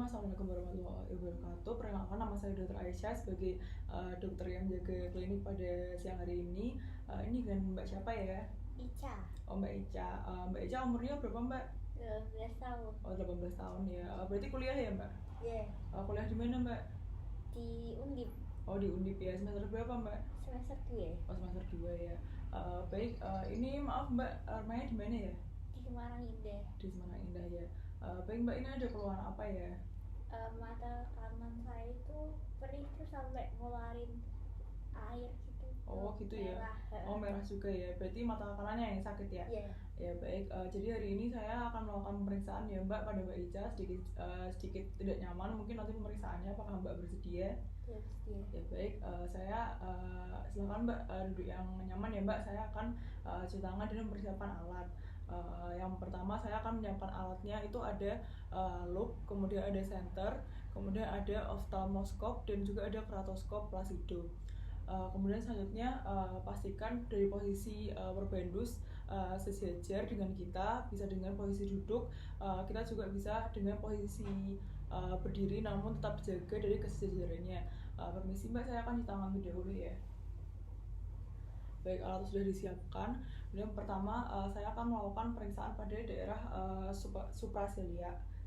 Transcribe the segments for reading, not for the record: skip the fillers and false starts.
Assalamualaikum warahmatullahi wabarakatuh. Perkenalkan, nama saya Dr. Aisyah sebagai dokter yang jaga klinik pada siang hari ini. Ini dengan Mbak siapa ya? Ica. Oh, Mbak Ica. Mbak Ica umurnya berapa, Mbak? 12 tahun. Oh, 18 tahun ya. Berarti kuliah ya, Mbak? Iya. Kuliah di mana, Mbak? Di Undip. Oh, di Undip ya. Semester berapa, Mbak? Semester 2. Oh, semester 2 ya. Baik, ini maaf Mbak, rumahnya di mana ya? Di Semarang Indah. Di Semarang Indah ya. Baik Mbak, ini ada keluhan apa ya? Mata kanan saya itu perih terus sampai ngeluarin air gitu. Oh gitu merah. Ya. Oh merah juga ya. Berarti mata kanannya yang sakit ya? Iya. Ya baik. Jadi hari ini saya akan melakukan pemeriksaan ya Mbak pada Mbak Ica, sedikit tidak nyaman. Mungkin nanti pemeriksaannya apakah Mbak bersedia? Ya, bersedia. Ya baik. Saya silakan Mbak duduk yang nyaman ya Mbak. Saya akan cuci tangan dan mempersiapkan alat. Yang pertama saya akan menyiapkan alatnya, itu ada loop, kemudian ada center, kemudian ada ophthalmoscope dan juga ada keratoskop Plasido. Kemudian selanjutnya pastikan dari posisi berbendus sejajar dengan kita, bisa dengan posisi duduk, kita juga bisa dengan posisi berdiri namun tetap jaga dari kesejajarannya. Permisi Mbak, saya akan cuci tangan terlebih dahulu ya. Baik, alat sudah disiapkan. Yang pertama saya akan melakukan pemeriksaan pada daerah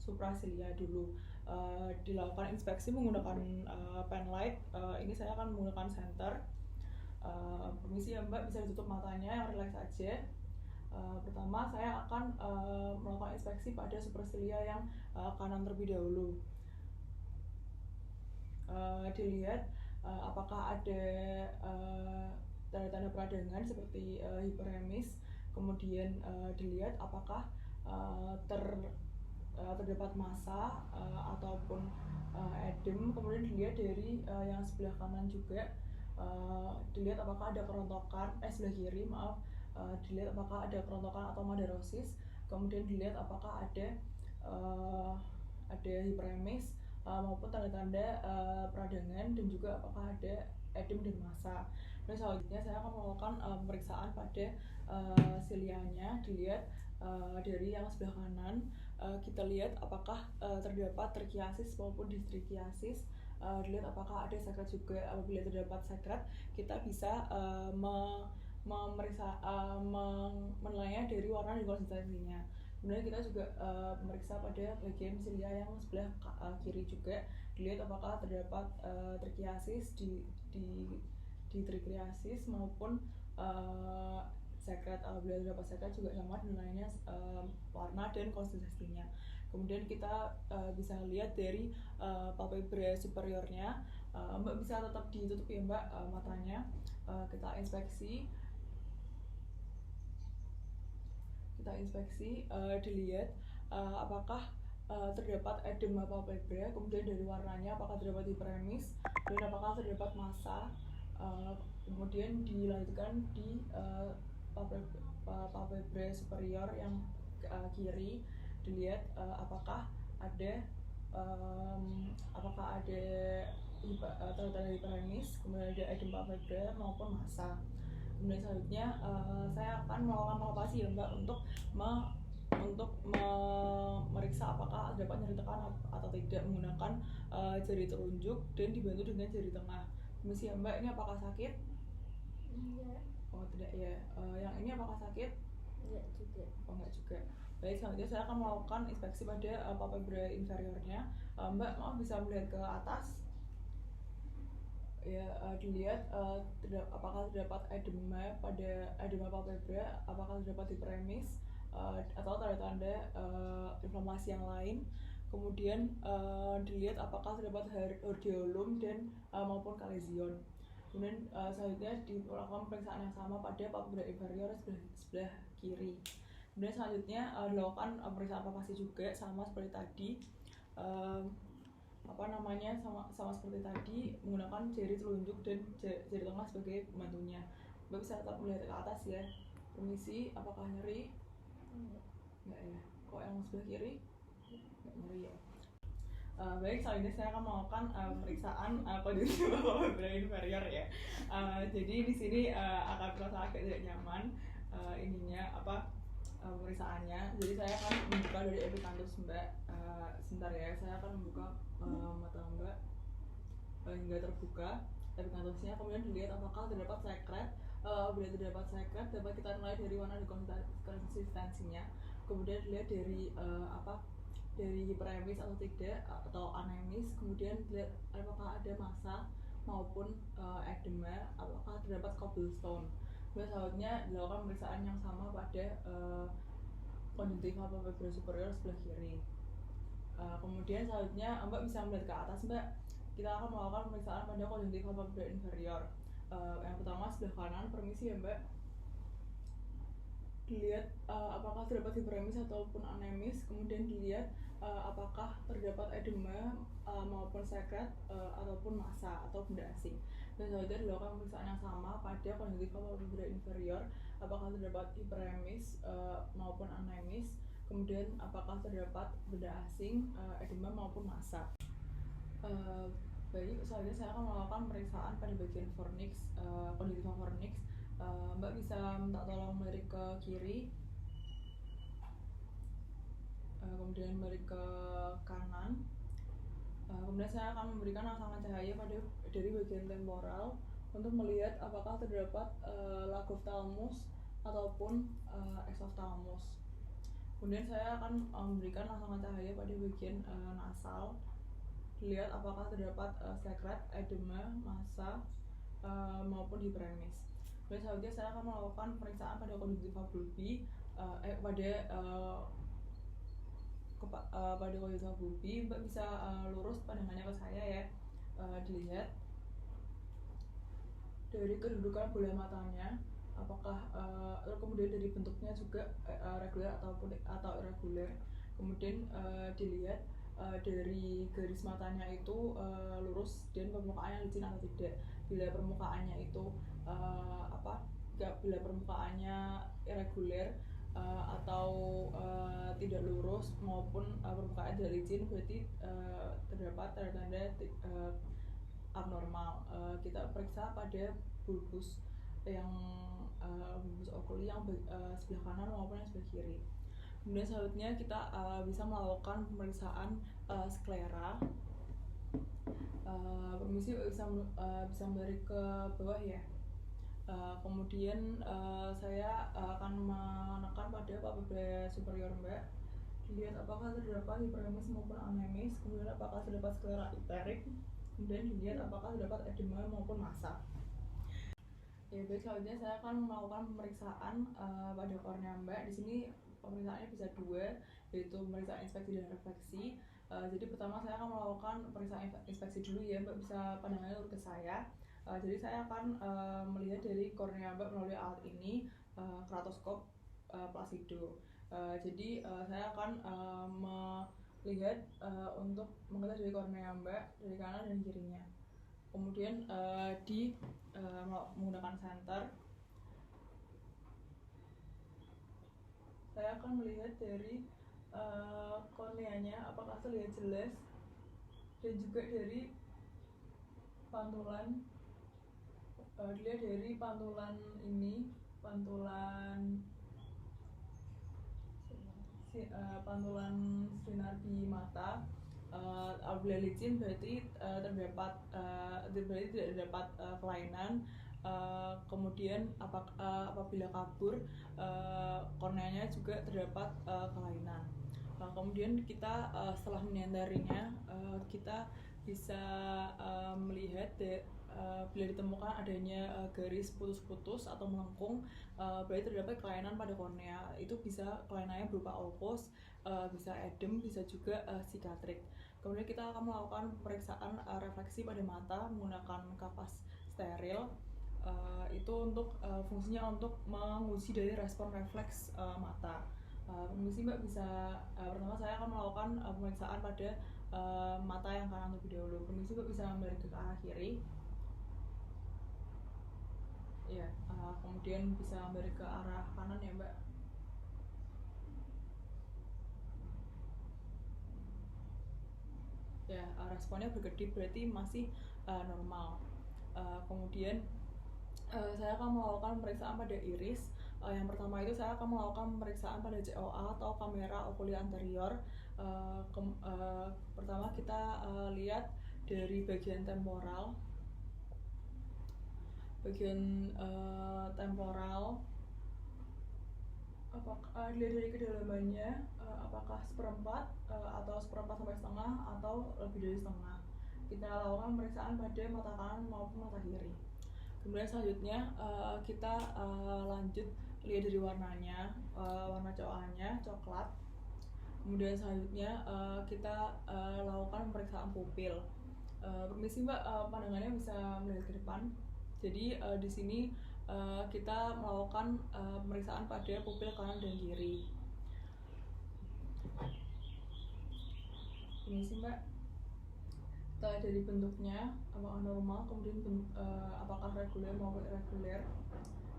suprasilia dulu. Dilakukan inspeksi menggunakan pen light. Ini saya akan menggunakan center. Permisi ya Mbak, bisa ditutup matanya, yang relax aja. Pertama saya akan melakukan inspeksi pada suprasilia yang kanan terlebih dahulu. Dilihat apakah ada tanda-tanda peradangan seperti hiperemis, kemudian dilihat apakah terdapat massa ataupun edem, kemudian dilihat dari yang sebelah kanan juga, dilihat apakah ada kerontokan, sebelah kiri maaf, dilihat apakah ada kerontokan atau madarosis, kemudian dilihat apakah ada hiperemis maupun tanda-tanda peradangan, dan juga apakah ada edem dan massa. Dan selanjutnya saya akan melakukan pemeriksaan pada silianya. Dilihat dari yang sebelah kanan, kita lihat apakah terdapat trichiasis maupun districhiasis. Dilihat apakah ada sekret juga. Apabila terdapat sekret, kita bisa memeriksa menilainya dari warna dan konsistensinya. Kemudian kita juga memeriksa pada bagian silia yang sebelah kiri juga. Dilihat apakah terdapat trichiasis di trichiasis maupun sekret. Apabila terdapat sekret juga sama nilainya warna dan konsistensinya. Kemudian kita bisa lihat dari palpebra superiornya. Mbak bisa tetap ditutup ya Mbak matanya. Kita inspeksi, dilihat apakah terdapat edema palpebra, kemudian dari warnanya apakah terdapat hiperemis, dan apakah terdapat massa. Kemudian dilanjutkan di palpebra superior yang kiri, dilihat apakah ada tanda-tanda hiperemis, kemudian ada edema palpebra maupun massa. Kemudian selanjutnya saya akan melakukan palpasi ya Mbak untuk memeriksa apakah terdapat nyeri tekan atau tidak menggunakan jari telunjuk dan dibantu dengan jari tengah. Permisi ya Mbak, ini apakah sakit? Enggak. Oh tidak ya. Yang ini apakah sakit? Enggak juga. Oh enggak juga. Baik, selanjutnya saya akan melakukan inspeksi pada palpebra inferiornya. Mbak maaf bisa melihat ke atas ya. Dilihat apakah terdapat edema palpebra, apakah terdapat hiperemis atau tanda-tanda inflamasi yang lain. Kemudian dilihat apakah terdapat hordeolum dan maupun kalesion. Kemudian selanjutnya dilakukan pemeriksaan yang sama pada palpebra inferior sebelah kiri. Kemudian selanjutnya dilakukan pemeriksaan palpasi juga sama seperti tadi. Sama seperti tadi, menggunakan jari telunjuk dan jari tengah sebagai pembantunya. Mbak bisa tetap melihat ke atas ya. Permisi, apakah nyeri? Enggak ya. Kok yang sebelah kiri? Enggak nyeri ya. Baik, selanjutnya saya akan melakukan pemeriksaan kondisi palpebra inferior ya. Jadi di sini akan terasa agak tidak nyaman pemeriksaannya. Jadi saya akan membuka dari epikanthus Mbak. Sebentar ya, saya akan membuka mata Mbak hingga terbuka epikanthusnya. Kemudian dilihat apakah terdapat sekret. Bila terdapat sekret, dapat kita nilai dari warna dan konsistensinya. Kemudian dilihat dari dari hiperemis atau tidak, atau anemis. Kemudian dilihat apakah ada massa maupun edema, apakah terdapat cobblestone. Kemudian selanjutnya dilakukan pemeriksaan yang sama pada konjungtiva palpebra superior sebelah kiri. Kemudian selanjutnya Mbak bisa melihat ke atas Mbak. Kita akan melakukan pemeriksaan pada konjungtiva palpebra inferior. Yang pertama sebelah kanan, permisi ya Mbak. Dilihat apakah terdapat hiperemis ataupun anemis. Kemudian dilihat apakah terdapat edema maupun sekret ataupun massa atau benda asing. Dan selanjutnya dilakukan pemeriksaan yang sama pada konjungtiva palpebra inferior, apakah terdapat hiperemis maupun anemis. Kemudian apakah terdapat benda asing, edema maupun massa. Baik, selanjutnya saya akan melakukan pemeriksaan pada bagian fornix, konjungtiva fornix. Mbak bisa minta tolong melirik ke kiri, kemudian balik ke kanan. Kemudian saya akan memberikan rangsangan cahaya dari bagian temporal untuk melihat apakah terdapat lagophthalmus ataupun exophthalmus. Kemudian saya akan memberikan rangsangan cahaya pada bagian nasal, dilihat apakah terdapat sekret, edema, massa maupun hiperemis. Kemudian selanjutnya saya akan melakukan pemeriksaan pada konjungtiva bulbi, pada konjungtiva bulbi. Mbak bisa lurus pandangannya ke saya ya. Dilihat dari kedudukan bola matanya, apakah kemudian dari bentuknya juga reguler atau irregular. Kemudian dilihat dari garis matanya itu lurus dan permukaannya licin atau tidak. Bila permukaannya itu bila permukaannya irregular atau tidak lurus maupun permukaan tidak licin, berarti terdapat tanda-tanda abnormal. Kita periksa pada bulbus yang bulbus oculi yang sebelah kanan maupun yang sebelah kiri. Kemudian selanjutnya kita bisa melakukan pemeriksaan sklera. Permisi bisa melirik ke bawah ya. Kemudian saya akan menekan pada palpebra superior Mbak. Dilihat apakah terdapat hiperemis maupun anemis. Kemudian apakah terdapat sklera iterik. Kemudian dilihat apakah terdapat edema maupun massa. Ya baik, selanjutnya saya akan melakukan pemeriksaan pada kornea Mbak. Di sini pemeriksaannya bisa dua, yaitu pemeriksaan inspeksi dan refleksi. Jadi pertama saya akan melakukan pemeriksaan inspeksi dulu ya Mbak, bisa pandangannya lurus ke saya. Jadi saya akan melihat dari kornea Mbak melalui alat ini, keratoskop Placido. Jadi saya akan melihat untuk mengetahui dari kornea Mbak dari kanan dan kirinya. Kemudian menggunakan senter, saya akan melihat dari korneanya apakah terlihat jelas, dan juga dari pantulan, dilihat dari pantulan ini, pantulan sinar di mata. Apabila licin berarti berarti tidak terdapat kelainan. Kemudian apabila kabur, korneanya juga terdapat kelainan. Kemudian kita setelah menyadarinya, kita bisa melihat bila ditemukan adanya garis putus-putus atau melengkung, berarti terdapat kelainan pada kornea. Itu bisa kelainannya berupa ulkus, bisa edem, bisa juga sikatrik. Kemudian kita akan melakukan pemeriksaan refleksi pada mata menggunakan kapas steril. Itu untuk fungsinya untuk menguji dari respon refleks mata. Permisi Mbak, bisa pertama saya akan melakukan pemeriksaan pada mata yang kanan terlebih dahulu. Permisi Mbak, bisa balik ke arah kiri. Ya, kemudian bisa balik ke arah kanan ya Mbak. Ya, responnya berkedip, berarti masih normal. Kemudian saya akan melakukan pemeriksaan pada iris. Yang pertama itu saya akan melakukan pemeriksaan pada COA atau kamera okular anterior. Pertama kita lihat dari bagian temporal, apakah dilihat dari kedalamannya, apakah seperempat atau seperempat sampai setengah atau lebih dari setengah. Kita lakukan pemeriksaan pada mata kanan maupun mata kiri. Kemudian selanjutnya kita lanjut lihat dari warnanya, warna COA-nya coklat. Kemudian selanjutnya kita lakukan pemeriksaan pupil. Permisi Mbak, pandangannya bisa melihat ke depan. Jadi di sini kita melakukan pemeriksaan pada pupil kanan dan kiri. Permisi Mbak. Kita lihat dari bentuknya apakah normal, kemudian apakah reguler maupun irregular.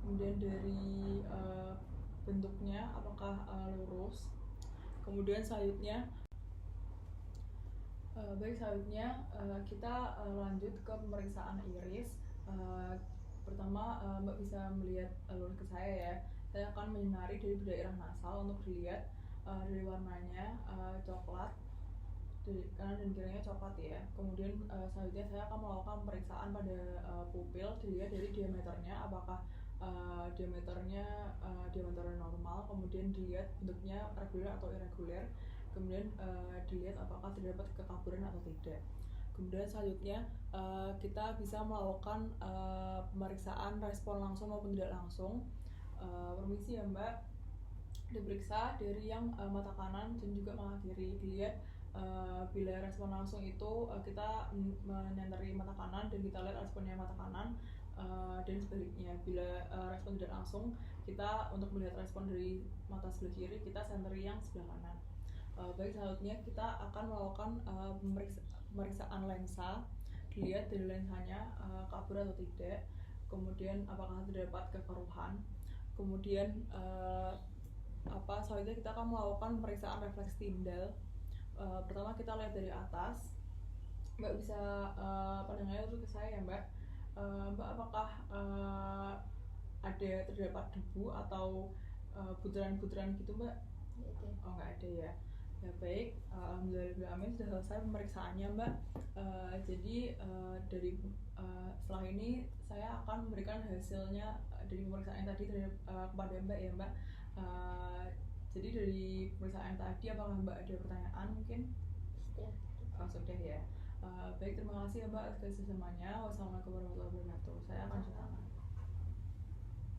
Kemudian dari bentuknya apakah lurus. Kemudian selanjutnya kita lanjut ke pemeriksaan iris. Pertama Mbak bisa melihat lurus ke saya ya. Saya akan menyinari dari daerah nasal untuk dilihat dari warnanya coklat, dari kanan dan kirinya coklat ya. Kemudian selanjutnya saya akan melakukan pemeriksaan pada pupil, dilihat dari diameternya apakah diameter normal, kemudian dilihat bentuknya reguler atau irregular, kemudian dilihat apakah terdapat kekaburan atau tidak. Kemudian selanjutnya kita bisa melakukan pemeriksaan respon langsung maupun tidak langsung. Permisi ya Mbak, diperiksa dari yang mata kanan dan juga mata kiri, dilihat bila respon langsung itu kita menyentari mata kanan dan kita lihat responnya mata kanan, dan sebaliknya bila respon tidak langsung kita untuk melihat respon dari mata sebelah kiri kita senteri yang sebelah kanan. Baik, selanjutnya kita akan melakukan pemeriksaan lensa, dilihat dari lensanya kabur atau tidak, kemudian apakah terdapat kekeruhan, kemudian selanjutnya kita akan melakukan pemeriksaan refleks tindal. Pertama kita lihat dari atas. Mbak bisa pandangannya lurus ke saya ya Mbak. Mbak apakah ada terdapat debu atau butiran-butiran gitu Mbak? Oh nggak ada ya. Ya baik, alhamdulillah sudah selesai pemeriksaannya Mbak. Jadi setelah ini saya akan memberikan hasilnya dari pemeriksaan yang tadi kepada Mbak ya Mbak. Jadi dari pemeriksaan tadi apakah Mbak ada pertanyaan mungkin? Sudah ya. Baik, terima kasih ya Mbak atas kesempatannya. Wassalamualaikum warahmatullahi wabarakatuh. Saya akan cuci tangan.